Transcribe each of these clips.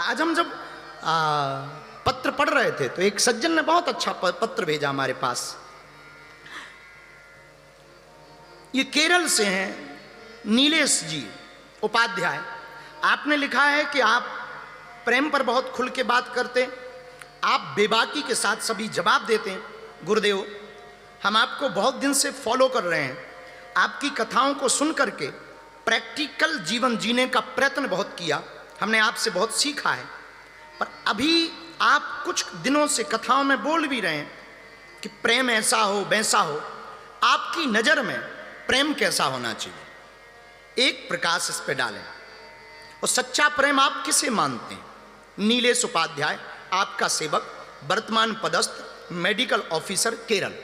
आज हम जब पत्र पढ़ रहे थे तो एक सज्जन ने बहुत अच्छा पत्र भेजा हमारे पास। ये केरल से हैं, नीलेश जी उपाध्याय। आपने लिखा है कि आप प्रेम पर बहुत खुल के बात करते, आप बेबाकी के साथ सभी जवाब देते हैं। गुरुदेव, हम आपको बहुत दिन से फॉलो कर रहे हैं। आपकी कथाओं को सुन करके प्रैक्टिकल जीवन जीने का प्रयत्न बहुत किया, हमने आपसे बहुत सीखा है। पर अभी आप कुछ दिनों से कथाओं में बोल भी रहे हैं कि प्रेम ऐसा हो वैसा हो। आपकी नज़र में प्रेम कैसा होना चाहिए, एक प्रकाश इस पे डालें। और सच्चा प्रेम आप किसे मानते हैं? नीलेश उपाध्याय, आपका सेवक, वर्तमान पदस्थ मेडिकल ऑफिसर, केरल।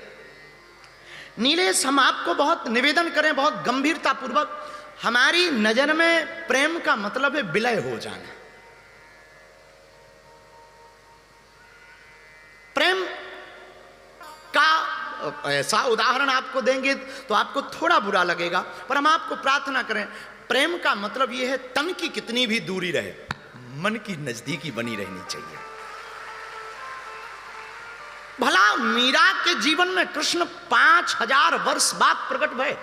नीलेश, हम आपको बहुत निवेदन करें, बहुत गंभीरता पूर्वक, हमारी नजर में प्रेम का मतलब है विलय हो जाना। प्रेम का ऐसा उदाहरण आपको देंगे तो आपको थोड़ा बुरा लगेगा, पर हम आपको प्रार्थना करें, प्रेम का मतलब यह है तन की कितनी भी दूरी रहे, मन की नजदीकी बनी रहनी चाहिए। भला मीरा के जीवन में कृष्ण 5000 वर्ष बाद प्रकट भय।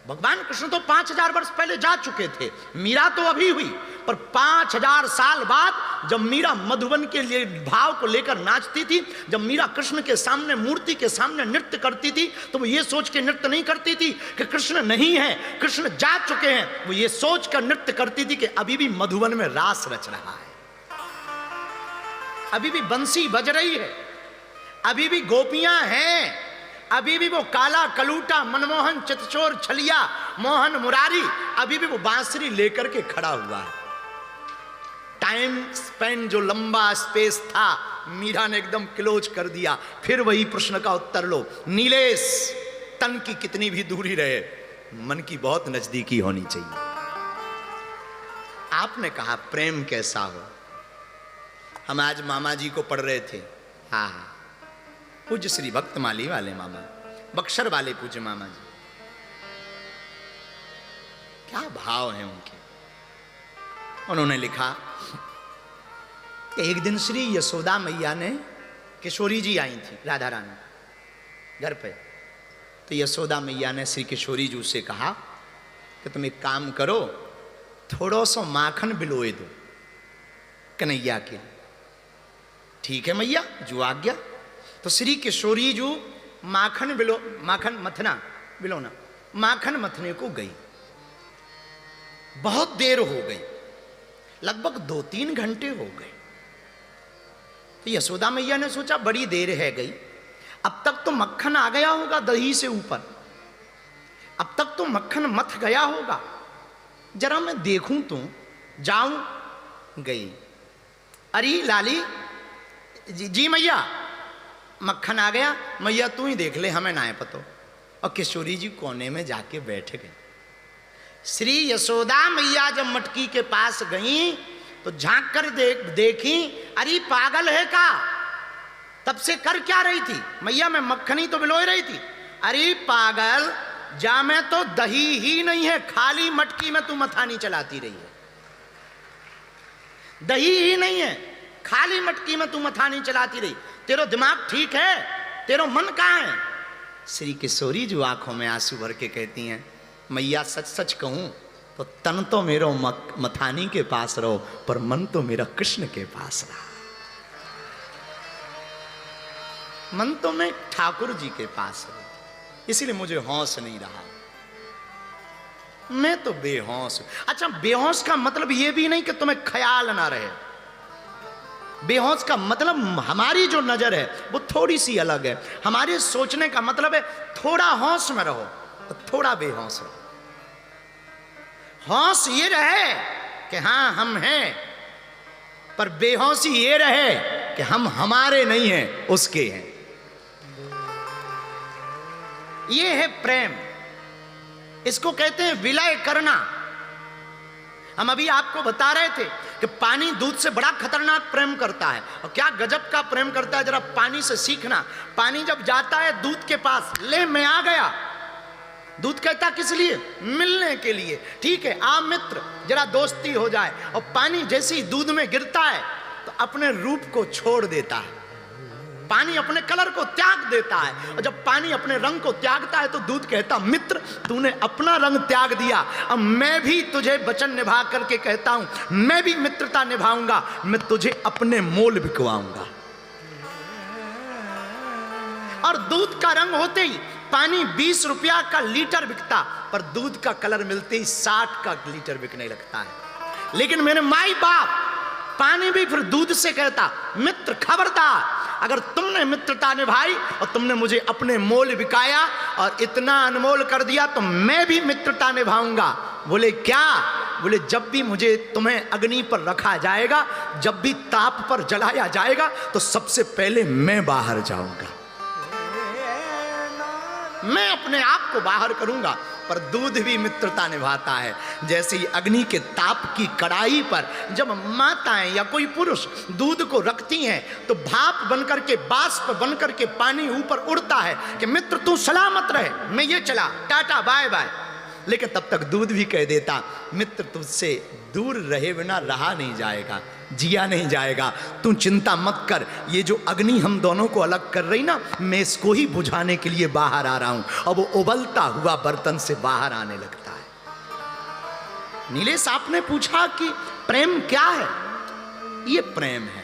भगवान कृष्ण तो 5000 वर्ष पहले जा चुके थे, मीरा तो अभी हुई। पर 5000 साल बाद जब मीरा मधुबन के लिए भाव को लेकर नाचती थी, जब मीरा कृष्ण के सामने, मूर्ति के सामने नृत्य करती थी, तो वो ये सोच के नृत्य नहीं करती थी कि कृष्ण नहीं है, कृष्ण जा चुके हैं। वो ये सोच कर नृत्य करती थी कि अभी भी मधुबन में रास रच रहा है, अभी भी बंसी बज रही है, अभी भी गोपियां हैं, अभी भी वो काला कलूटा मनमोहन चितचोर छलिया मोहन मुरारी अभी भी वो बांसुरी लेकर के खड़ा हुआ है। टाइम स्पेन जो लंबा स्पेस था, मीरा ने एकदम क्लोज कर दिया। फिर वही प्रश्न का उत्तर लो, नीलेश, तन की कितनी भी दूरी रहे, मन की बहुत नजदीकी होनी चाहिए। आपने कहा प्रेम कैसा हो। हम आज मामा जी को पढ़ रहे थे, हाँ, पूज्य श्री भक्तमाली वाले मामा, बक्सर वाले पूज्य मामा जी, क्या भाव हैं उनके। उन्होंने लिखा कि एक दिन श्री यशोदा मैया ने, किशोरी जी आई थी राधा रानी घर पे, तो यशोदा मैया ने श्री किशोरी जी से कहा कि तुम एक काम करो, थोड़ा सा माखन बिलोए दो कन्हैया के। ठीक है मैया, जो आज्ञा। तो श्री किशोरी जी माखन मथने को गई। बहुत देर हो गई, लगभग 2-3 घंटे हो गए। तो यशोदा मैया ने सोचा बड़ी देर है गई, अब तक तो मक्खन आ गया होगा दही से ऊपर, अब तक तो मक्खन मथ गया होगा, जरा मैं देखूं तो जाऊं। गई, अरे लाली जी मैया, मक्खन आ गया, मैया तू ही देख ले, हमें ना है पतो। और किशोरी जी कोने में जाके बैठ गए। श्री यशोदा मैया जब मटकी के पास गई तो झांक कर देखी, अरे पागल है का, तब से कर क्या रही थी? मैया मैं मक्खनी तो बिलोई रही थी। अरे पागल, जा में तो दही ही नहीं है, खाली मटकी में तू मथानी चलाती रही है। दही ही नहीं है, खाली मटकी में तू मथानी चलाती रही। तेरो दिमाग ठीक है? तेरो मन कहाँ है? श्री किशोरी जो आंखों में आंसू भर के कहती हैं, मैया सच सच कहूं तो तन तो मेरो मथानी के पास रहो, पर मन तो मेरा कृष्ण के पास रहा। मन तो मैं ठाकुर जी के पास रहा, इसीलिए मुझे होश नहीं रहा, मैं तो बेहोश। अच्छा, बेहोश का मतलब यह भी नहीं कि तुम्हें ख्याल ना रहे। बेहोश का मतलब हमारी जो नजर है वो थोड़ी सी अलग है। हमारे सोचने का मतलब है थोड़ा होश में रहो, थोड़ा बेहोश रहो। होश ये रहे कि हाँ हम हैं, पर बेहोशी ये रहे कि हम हमारे नहीं हैं, उसके हैं। ये है प्रेम, इसको कहते हैं विलय करना। हम अभी आपको बता रहे थे कि पानी दूध से बड़ा खतरनाक प्रेम करता है, और क्या गजब का प्रेम करता है, जरा पानी से सीखना। पानी जब जाता है दूध के पास, ले मैं आ गया, दूध कहता किस लिए? मिलने के लिए। ठीक है, आ मित्र, जरा दोस्ती हो जाए। और पानी जैसे ही दूध में गिरता है तो अपने रूप को छोड़ देता है, पानी अपने कलर को त्याग देता है। और जब पानी अपने रंग को त्यागता है तो दूध कहता, मित्र तूने अपना रंग त्याग दिया, अब मैं भी तुझे वचन निभा करके कहता हूं, मैं भी मित्रता निभाऊंगा, मैं तुझे अपने मोल बिकवाऊंगा। और दूध का रंग होते ही पानी 20 रुपया का लीटर बिकता, पर दूध का कलर मिलते ही 60 का लीटर बिकने लगता है। लेकिन मेरे माई बाप, पानी भी फिर दूध से कहता, मित्र खबरदार, अगर तुमने मित्रता निभाई और तुमने मुझे अपने मोल बिकाया और इतना अनमोल कर दिया तो मैं भी मित्रता निभाऊंगा। बोले क्या? बोले जब भी मुझे तुम्हें अग्नि पर रखा जाएगा, जब भी ताप पर जलाया जाएगा, तो सबसे पहले मैं बाहर जाऊंगा, मैं अपने आप को बाहर करूंगा। पर दूध भी मित्रता निभाता है। जैसे ही अग्नि के ताप की कड़ाई पर जब माताएं या कोई पुरुष दूध को रखती हैं तो भाप बनकर के, बाष्प बनकर के पानी ऊपर उड़ता है कि मित्र तू सलामत रहे, मैं ये चला, टाटा बाय बाय। लेकिन तब तक दूध भी कह देता, मित्र तुझसे दूर रहे बिना रहा नहीं जाएगा, जिया नहीं जाएगा, तू चिंता मत कर, ये जो अग्नि हम दोनों को अलग कर रही ना, मैं इसको ही बुझाने के लिए बाहर आ रहा हूं। और वो उबलता हुआ बर्तन से बाहर आने लगता है। नीलेश, आपने पूछा कि प्रेम क्या है? ये प्रेम है।